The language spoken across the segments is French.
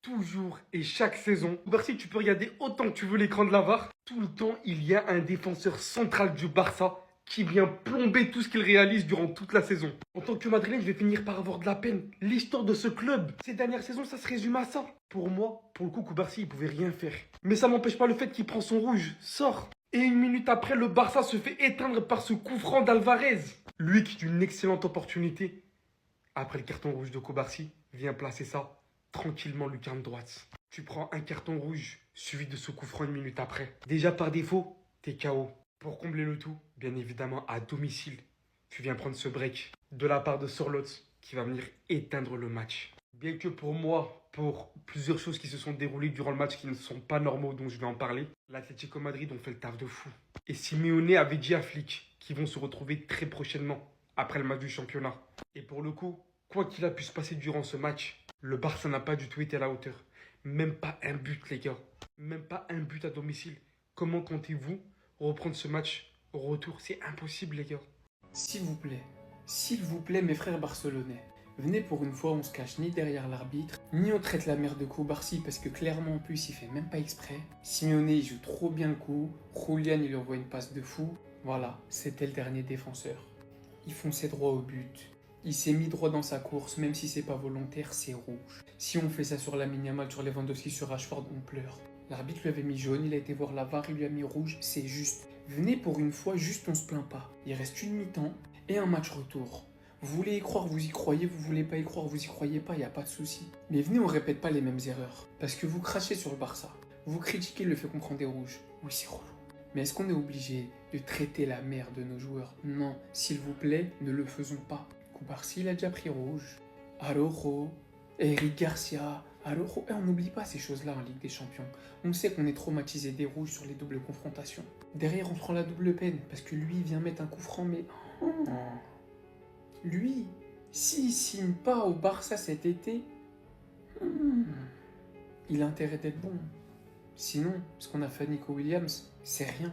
Toujours et chaque saison, Barça, tu peux regarder autant que tu veux l'écran de la VAR. Tout le temps, il y a un défenseur central du Barça qui vient plomber tout ce qu'il réalise durant toute la saison. En tant que Madrilène, je vais finir par avoir de la peine. L'histoire de ce club, ces dernières saisons, ça se résume à ça. Pour moi, pour le coup, Koubarsi, il pouvait rien faire. Mais ça n'empêche pas le fait qu'il prend son rouge, sort. Et une minute après, le Barça se fait éteindre par ce coup franc d'Alvarez. Lui qui est une excellente opportunité. Après le carton rouge de Koubarsi, vient placer ça tranquillement lucarne droite. Tu prends un carton rouge suivi de ce coup franc une minute après. Déjà par défaut, t'es KO. Pour combler le tout, bien évidemment à domicile, tu viens prendre ce break de la part de Sorloth qui va venir éteindre le match. Bien que pour moi, pour plusieurs choses qui se sont déroulées durant le match qui ne sont pas normaux, dont je vais en parler, l'Atlético Madrid ont fait le taf de fou. Et Simeone avait dit à Flick qu'ils vont se retrouver très prochainement après le match du championnat. Et pour le coup, quoi qu'il a pu se passer durant ce match, le Barça n'a pas du tout été à la hauteur. Même pas un but, les gars. Même pas un but à domicile. Comment comptez-vous reprendre ce match au retour? C'est impossible, les gars. S'il vous plaît, mes frères barcelonais, venez pour une fois, on se cache ni derrière l'arbitre, ni on traite la merde de Koubarsi parce que clairement en plus il fait même pas exprès. Simeone il joue trop bien le coup, Julian il lui envoie une passe de fou. Voilà, c'était le dernier défenseur. Il fonçait droit au but. Il s'est mis droit dans sa course, même si c'est pas volontaire, c'est rouge. Si on fait ça sur Lamine Yamal, sur Lewandowski, sur Rashford, on pleure. L'arbitre lui avait mis jaune, il a été voir la VAR, il lui a mis rouge, c'est juste. Venez pour une fois, juste on se plaint pas. Il reste une mi-temps et un match retour. Vous voulez y croire, vous y croyez, vous voulez pas y croire, vous y croyez pas, y a pas de souci. Mais venez, on répète pas les mêmes erreurs. Parce que vous crachez sur le Barça. Vous critiquez le fait qu'on prend des rouges. Oui, c'est relou. Mais est-ce qu'on est obligé de traiter la merde de nos joueurs? Non, s'il vous plaît, ne le faisons pas. Koubarsi, il a déjà pris rouge. Araujo, Eric Garcia, Araujo. Et on n'oublie pas ces choses-là en Ligue des Champions. On sait qu'on est traumatisé des rouges sur les doubles confrontations. Derrière, on prend la double peine parce que lui, il vient mettre un coup franc, mais... Lui, s'il signe pas au Barça cet été, il a intérêt d'être bon. Sinon, ce qu'on a fait à Nico Williams, c'est rien.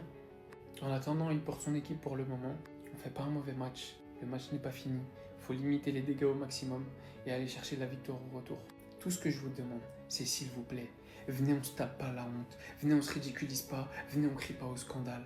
En attendant, il porte son équipe pour le moment. On fait pas un mauvais match. Le match n'est pas fini. Il faut limiter les dégâts au maximum et aller chercher la victoire au retour. Tout ce que je vous demande, c'est s'il vous plaît, venez on se tape pas la honte, venez on se ridiculise pas, venez on crie pas au scandale.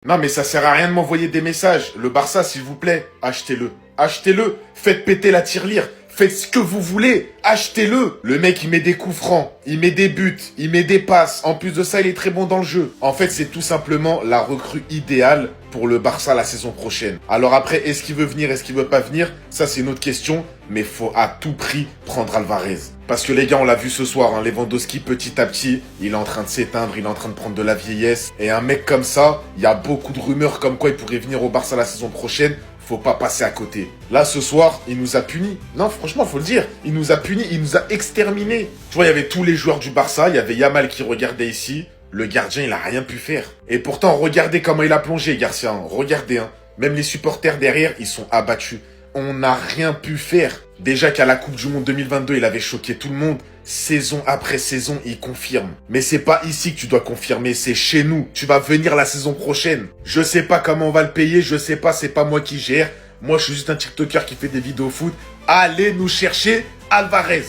Non mais ça sert à rien de m'envoyer des messages. Le Barça, s'il vous plaît, achetez-le. Achetez-le. Faites péter la tirelire. Faites ce que vous voulez. Achetez-le. Le mec, il met des coups francs. Il met des buts. Il met des passes. En plus de ça, il est très bon dans le jeu. En fait, c'est tout simplement la recrue idéale pour le Barça la saison prochaine. Alors après, est-ce qu'il veut venir, est-ce qu'il veut pas venir? Ça, c'est une autre question. Mais faut à tout prix prendre Alvarez. Parce que les gars, on l'a vu ce soir, hein, Lewandowski, petit à petit, il est en train de s'éteindre, il est en train de prendre de la vieillesse. Et un mec comme ça, il y a beaucoup de rumeurs comme quoi il pourrait venir au Barça la saison prochaine. Faut pas passer à côté. Là, ce soir, il nous a punis. Non, franchement, faut le dire. Il nous a punis, il nous a exterminés. Tu vois, il y avait tous les joueurs du Barça, il y avait Yamal qui regardait ici. Le gardien, il a rien pu faire. Et pourtant, regardez comment il a plongé, Garcia. Hein. Regardez, hein. Même les supporters derrière, ils sont abattus. On n'a rien pu faire. Déjà qu'à la Coupe du Monde 2022, il avait choqué tout le monde. Saison après saison, il confirme. Mais c'est pas ici que tu dois confirmer, c'est chez nous. Tu vas venir la saison prochaine. Je sais pas comment on va le payer, je sais pas, c'est pas moi qui gère. Moi, je suis juste un TikToker qui fait des vidéos foot. Allez nous chercher Alvarez.